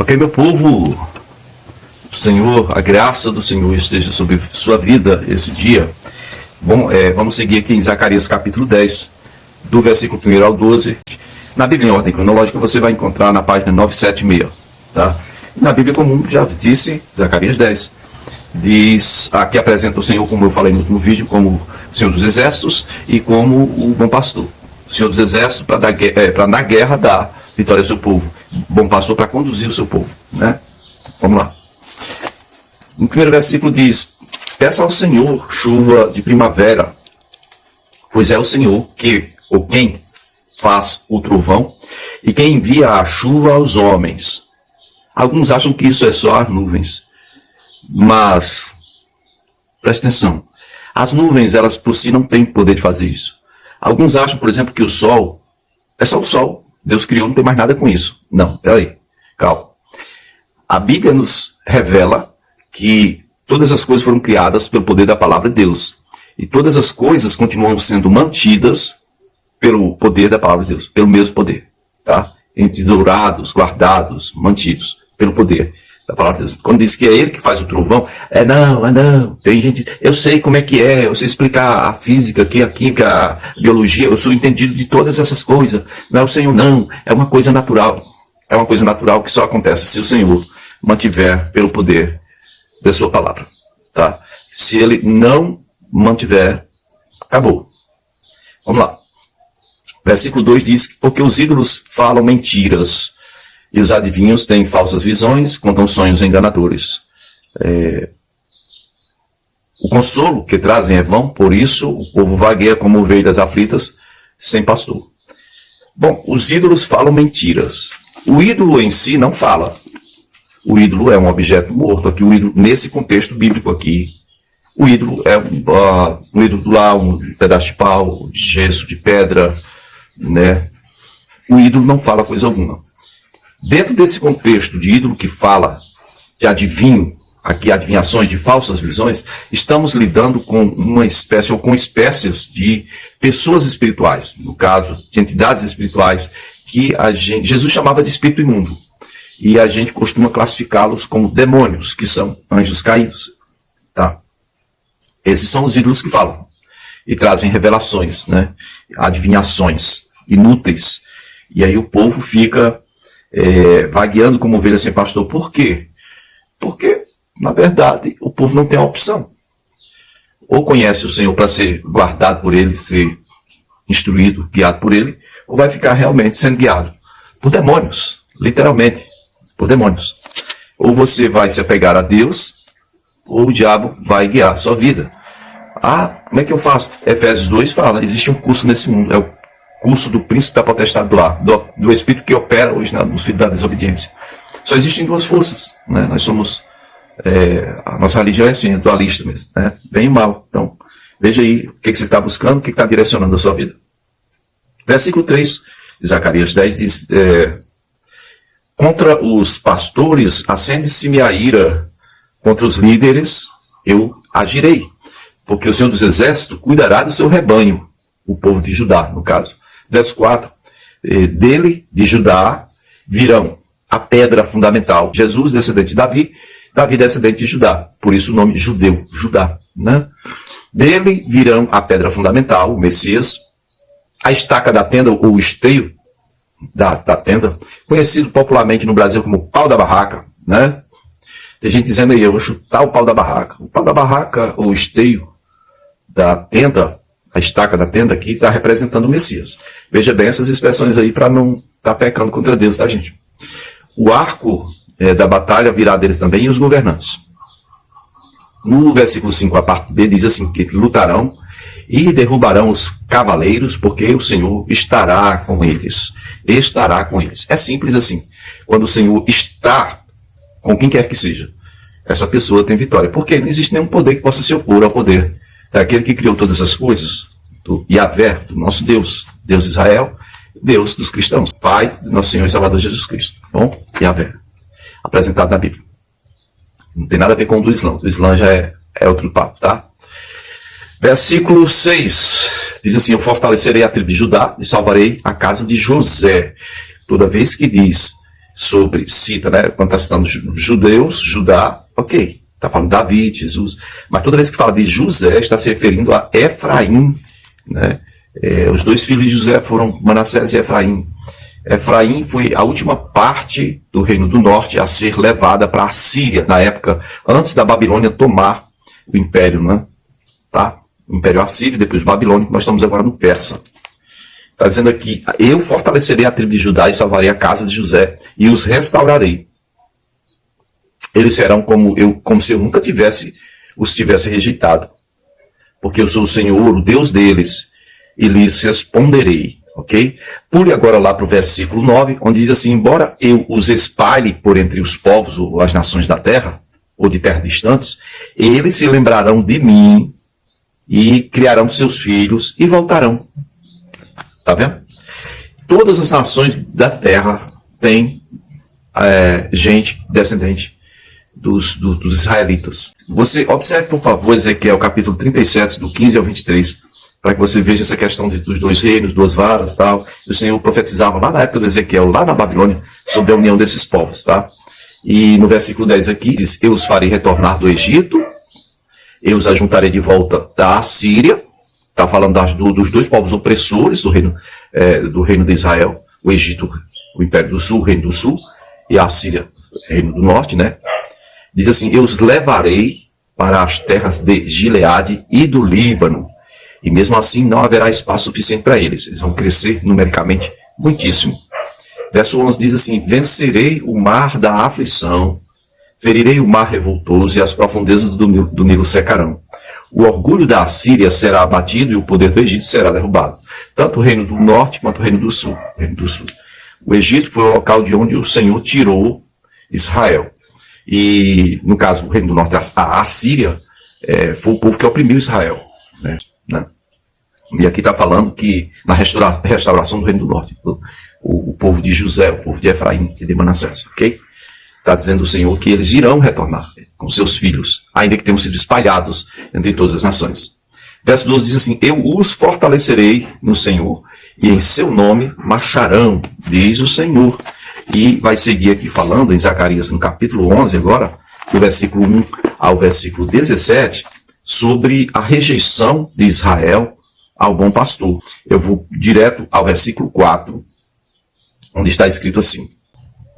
Ok, meu povo, o Senhor, a graça do Senhor esteja sobre sua vida esse dia. Bom, vamos seguir aqui em Zacarias capítulo 10, do versículo 1 ao 12. Na Bíblia em ordem cronológica você vai encontrar na página 976, tá? Na Bíblia comum, já disse, Zacarias 10, diz, aqui apresenta o Senhor, como eu falei no último vídeo, como o Senhor dos Exércitos e como o bom pastor. O Senhor dos Exércitos para na guerra dar vitória ao seu povo. Bom pastor para conduzir o seu povo, né? Vamos lá. No primeiro versículo diz: peça ao Senhor chuva de primavera, pois é o Senhor quem faz o trovão e quem envia a chuva aos homens. Alguns acham que isso é só as nuvens, mas preste atenção, as nuvens, elas por si não têm poder de fazer isso. Alguns acham, por exemplo, que o sol é só o sol, Deus criou, não tem mais nada com isso. Não, peraí, calma. A Bíblia nos revela que todas as coisas foram criadas pelo poder da palavra de Deus. E todas as coisas continuam sendo mantidas pelo poder da palavra de Deus, pelo mesmo poder, tá? Entesourados, guardados, mantidos pelo poder da palavra de Deus. Quando diz que é ele que faz o trovão, não. Tem gente, eu sei como é que é, eu sei explicar a física, a química, a biologia, eu sou entendido de todas essas coisas. Não é o Senhor, não. É uma coisa natural. É uma coisa natural que só acontece se o Senhor mantiver pelo poder da sua palavra, tá? Se ele não mantiver, acabou. Vamos lá. Versículo 2 diz: porque os ídolos falam mentiras e os adivinhos têm falsas visões, contam sonhos enganadores. O consolo que trazem é vão, por isso o povo vagueia como ovelhas aflitas, sem pastor. Bom, os ídolos falam mentiras. O ídolo em si não fala. O ídolo é um objeto morto. Aqui, o ídolo, nesse contexto bíblico aqui, o ídolo é um ídolo lá, um pedaço de pau, de gesso, de pedra, né? O ídolo não fala coisa alguma. Dentro desse contexto de ídolo que fala, de adivinho, aqui adivinhações de falsas visões, estamos lidando com uma espécie ou com espécies de pessoas espirituais, no caso, de entidades espirituais, que Jesus chamava de espírito imundo. E a gente costuma classificá-los como demônios, que são anjos caídos, tá? Esses são os ídolos que falam e trazem revelações, né? Adivinhações inúteis. E aí o povo fica vagueando como ovelha sem pastor. Por quê? Porque, na verdade, o povo não tem a opção. Ou conhece o Senhor para ser guardado por ele, ser instruído, guiado por ele, ou vai ficar realmente sendo guiado por demônios, literalmente, por demônios. Ou você vai se apegar a Deus, ou o diabo vai guiar a sua vida. Como é que eu faço? Efésios 2 fala, existe um curso nesse mundo, é o curso do príncipe da potestade do ar, do espírito que opera hoje nos filhos da desobediência. Só existem duas forças, né? Nós somos, a nossa religião é assim, é dualista mesmo, né? Bem e mal. Então, veja aí o que você está buscando, o que está direcionando a sua vida. Versículo 3 de Zacarias 10 diz: contra os pastores acende-se-me a ira, contra os líderes eu agirei, porque o Senhor dos Exércitos cuidará do seu rebanho, o povo de Judá, no caso. Verso 4, dele, de Judá, virão a pedra fundamental. Jesus, descendente de Davi, Davi, descendente de Judá. Por isso o nome de judeu, Judá, né? Dele virão a pedra fundamental, o Messias, a estaca da tenda, ou o esteio da tenda, conhecido popularmente no Brasil como pau da barraca, né? Tem gente dizendo aí, eu vou chutar o pau da barraca. O pau da barraca, ou esteio da tenda, a estaca da tenda aqui, está representando o Messias. Veja bem essas expressões aí para não estar pecando contra Deus, tá, gente? O arco da batalha virá deles também, e os governantes. No versículo 5, a parte B, diz assim, que lutarão e derrubarão os cavaleiros, porque o Senhor estará com eles. Estará com eles. É simples assim. Quando o Senhor está com quem quer que seja, essa pessoa tem vitória. Porque não existe nenhum poder que possa se opor ao poder daquele que criou todas as coisas, do Yahvé, do nosso Deus, Deus de Israel, Deus dos cristãos, Pai do nosso Senhor e Salvador Jesus Cristo. Bom, Yahvé, apresentado na Bíblia. Não tem nada a ver com o do Islã. O Islã já é outro papo, tá? Versículo 6 diz assim: eu fortalecerei a tribo de Judá e salvarei a casa de José. Toda vez que diz cita, né, quando está citando judeus, Judá, ok, está falando Davi, Jesus, mas toda vez que fala de José, está se referindo a Efraim, né? Os dois filhos de José foram Manassés e Efraim. Efraim foi a última parte do Reino do Norte a ser levada para a Síria, na época, antes da Babilônia tomar o império, né? Tá? O império assírio, depois babilônico, nós estamos agora no persa. Está dizendo aqui, eu fortalecerei a tribo de Judá e salvarei a casa de José e os restaurarei. Eles serão como se eu nunca os tivesse rejeitado. Porque eu sou o Senhor, o Deus deles, e lhes responderei. Ok? Pule agora lá para o versículo 9, onde diz assim, embora eu os espalhe por entre os povos ou as nações da terra, ou de terras distantes, eles se lembrarão de mim e criarão seus filhos e voltarão. Tá vendo? Todas as nações da terra têm gente descendente dos israelitas. Você observe, por favor, Ezequiel capítulo 37, do 15 ao 23, para que você veja essa questão dos dois reinos, duas varas, tal. O Senhor profetizava lá na época do Ezequiel, lá na Babilônia, sobre a união desses povos, tá? E no versículo 10 aqui diz, eu os farei retornar do Egito, eu os ajuntarei de volta da Assíria, está falando dos dois povos opressores do reino de Israel, o Egito, o Império do Sul, o Reino do Sul, e a Assíria, o Reino do Norte, né? Diz assim, eu os levarei para as terras de Gileade e do Líbano, e mesmo assim não haverá espaço suficiente para eles. Eles vão crescer numericamente muitíssimo. Verso 11 diz assim, vencerei o mar da aflição, ferirei o mar revoltoso e as profundezas do Nilo secarão. O orgulho da Assíria será abatido e o poder do Egito será derrubado. Tanto o reino do norte quanto o reino do sul. O Egito foi o local de onde o Senhor tirou Israel. E, no caso, o reino do norte, a Assíria, foi o povo que oprimiu Israel. Né? E aqui está falando que na restauração do reino do norte, o povo de José, o povo de Efraim e de Manassés, ok? Está dizendo o Senhor que eles irão retornar com seus filhos, ainda que tenham sido espalhados entre todas as nações. Verso 12 diz assim, eu os fortalecerei no Senhor, e em seu nome marcharão, diz o Senhor. E vai seguir aqui falando em Zacarias, no capítulo 11 agora, do versículo 1 ao versículo 17, sobre a rejeição de Israel ao bom pastor. Eu vou direto ao versículo 4, onde está escrito assim.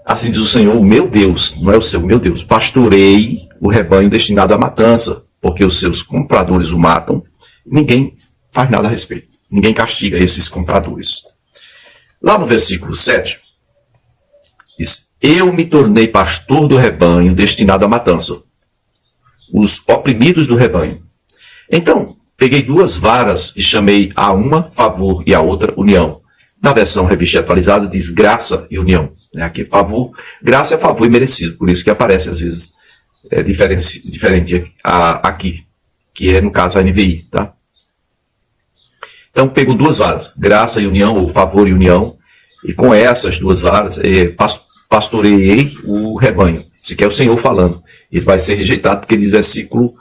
Assim diz o Senhor, o meu Deus, não é o seu, meu Deus, pastorei o rebanho destinado à matança, porque os seus compradores o matam, ninguém faz nada a respeito, ninguém castiga esses compradores. Lá no versículo 7, diz, eu me tornei pastor do rebanho destinado à matança, os oprimidos do rebanho. Então, peguei duas varas e chamei a uma favor e a outra união. Na versão revista atualizada diz graça e união. Aqui favor, graça é favor e merecido, por isso que aparece às vezes diferente aqui, que é no caso a NVI, tá? Então pego duas varas, graça e união, ou favor e união, e com essas duas varas pastoreei o rebanho. Isso aqui é o Senhor falando. Ele vai ser rejeitado porque diz versículo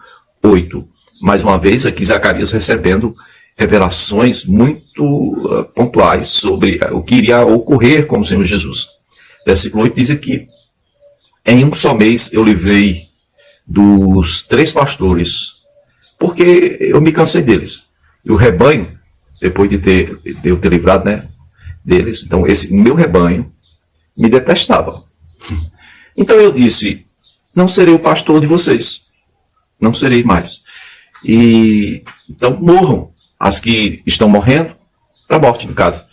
8. Mais uma vez aqui Zacarias recebendo revelações muito pontuais sobre o que iria ocorrer com o Senhor Jesus. Versículo 8 diz aqui, em um só mês eu livrei dos 3 pastores, porque eu me cansei deles. E o rebanho, depois de eu ter livrado, né, deles, então esse meu rebanho me detestava. Então eu disse, não serei o pastor de vocês, não serei mais. E então morram as que estão morrendo, para a morte no caso,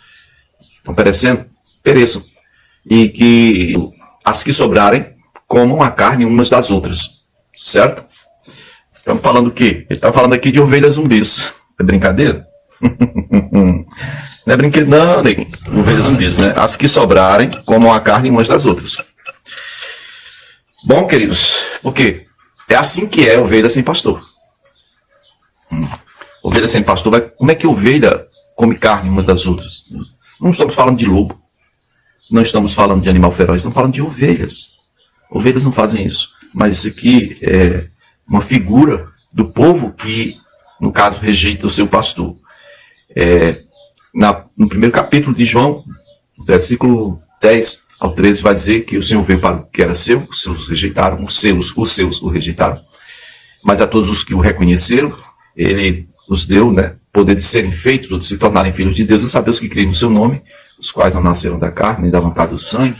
estão perecendo, pereçam. E que as que sobrarem comam a carne umas das outras, certo? Estamos falando o quê? Ele está falando aqui de ovelhas zumbis. É brincadeira? Não é brinquedo, não, neguinho. Ovelhas zumbis, né? As que sobrarem comam a carne umas das outras. Bom, queridos, por quê? É assim que é ovelha sem pastor. Ovelha sem pastor, como é que ovelha come carne umas das outras? Não estamos falando de lobo. Não estamos falando de animal feroz, estamos falando de ovelhas. Ovelhas não fazem isso. Mas isso aqui é uma figura do povo que, no caso, rejeita o seu pastor. No primeiro capítulo de João, versículo 10, ao 13, vai dizer que o Senhor veio para o que era seu, os seus rejeitaram, os seus o rejeitaram. Mas a todos os que o reconheceram, ele os deu, né, poder de serem feitos, de se tornarem filhos de Deus, a saber os que creem no seu nome, os quais não nasceram da carne, nem da vontade do sangue,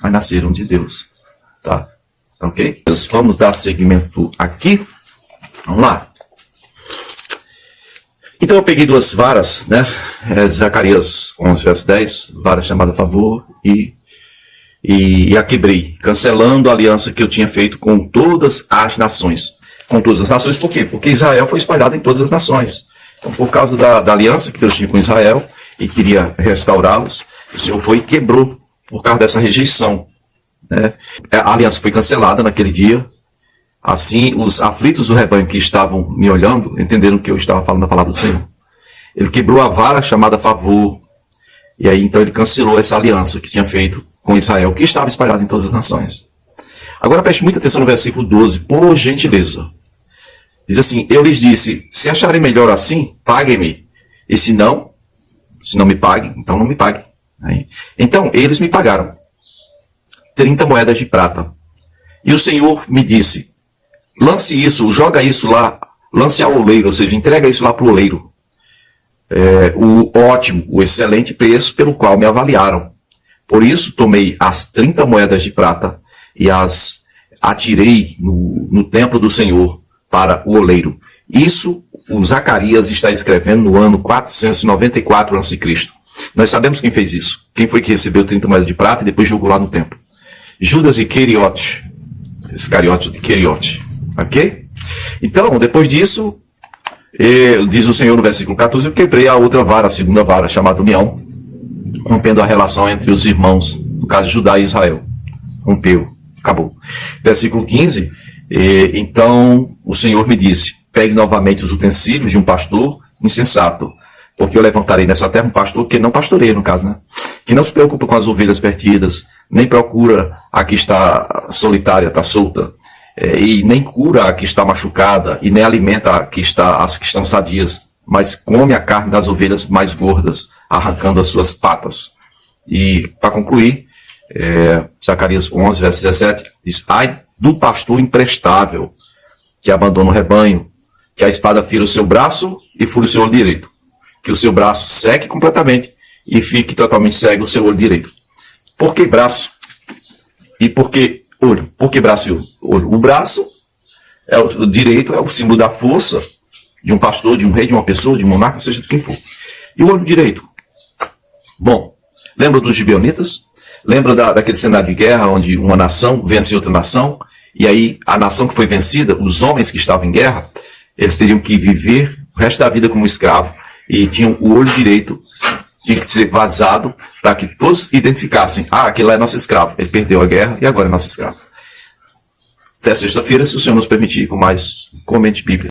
mas nasceram de Deus. Tá? Ok? Vamos dar seguimento aqui. Vamos lá. Então eu peguei duas varas, né? Zacarias 11, verso 10, vara chamada favor, e a quebrei, cancelando a aliança que eu tinha feito com todas as nações. Com todas as nações, por quê? Porque Israel foi espalhado em todas as nações. Então, por causa da aliança que Deus tinha com Israel e queria restaurá-los, o Senhor foi e quebrou por causa dessa rejeição. Né? A aliança foi cancelada naquele dia. Assim, os aflitos do rebanho que estavam me olhando entenderam que eu estava falando a palavra do Senhor. Ele quebrou a vara chamada favor. E aí, então, ele cancelou essa aliança que tinha feito com Israel, que estava espalhada em todas as nações. Agora preste muita atenção no versículo 12, por gentileza. Diz assim, eu lhes disse, se acharem melhor assim, paguem-me. E se não me paguem, então não me paguem. Aí, então, eles me pagaram 30 moedas de prata. E o Senhor me disse, lance isso, joga isso lá, lance ao oleiro, ou seja, entrega isso lá para o oleiro. O ótimo, o excelente preço pelo qual me avaliaram. Por isso, tomei as 30 moedas de prata e as atirei no templo do Senhor para o oleiro. Isso o Zacarias está escrevendo no ano 494 a.C. Nós sabemos quem fez isso. Quem foi que recebeu 30 moedas de prata e depois jogou lá no templo? Judas Iscariote. Iscariote de Queriote. Ok? Então, depois disso, diz o Senhor no versículo 14, eu quebrei a outra vara, a segunda vara, chamada união, rompendo a relação entre os irmãos, no caso Judá e Israel. Rompeu. Acabou. Versículo 15, então o Senhor me disse, pegue novamente os utensílios de um pastor insensato, porque eu levantarei nessa terra um pastor que não pastoreia, no caso, né? Que não se preocupa com as ovelhas perdidas, nem procura a que está solitária, está solta, e nem cura a que está machucada, e nem alimenta as que estão sadias, mas come a carne das ovelhas mais gordas, arrancando as suas patas. E, para concluir, Zacarias 11, verso 17, diz, ai do pastor imprestável, que abandona o rebanho, que a espada fira o seu braço e fura o seu olho direito. Que o seu braço seque completamente e fique totalmente cego o seu olho direito. Por que braço? E por que olho? Por que braço e olho? O braço, o direito, é o símbolo da força de um pastor, de um rei, de uma pessoa, de um monarca, seja de quem for. E o olho direito? Bom, lembra dos gibeonitas? Lembra daquele cenário de guerra onde uma nação vence outra nação? E aí a nação que foi vencida, os homens que estavam em guerra, eles teriam que viver o resto da vida como escravo. E tinham o olho direito, tinha que ser vazado para que todos identificassem, aquele lá é nosso escravo, ele perdeu a guerra e agora é nosso escravo. Até sexta-feira, se o Senhor nos permitir, com mais Comente Bíblia.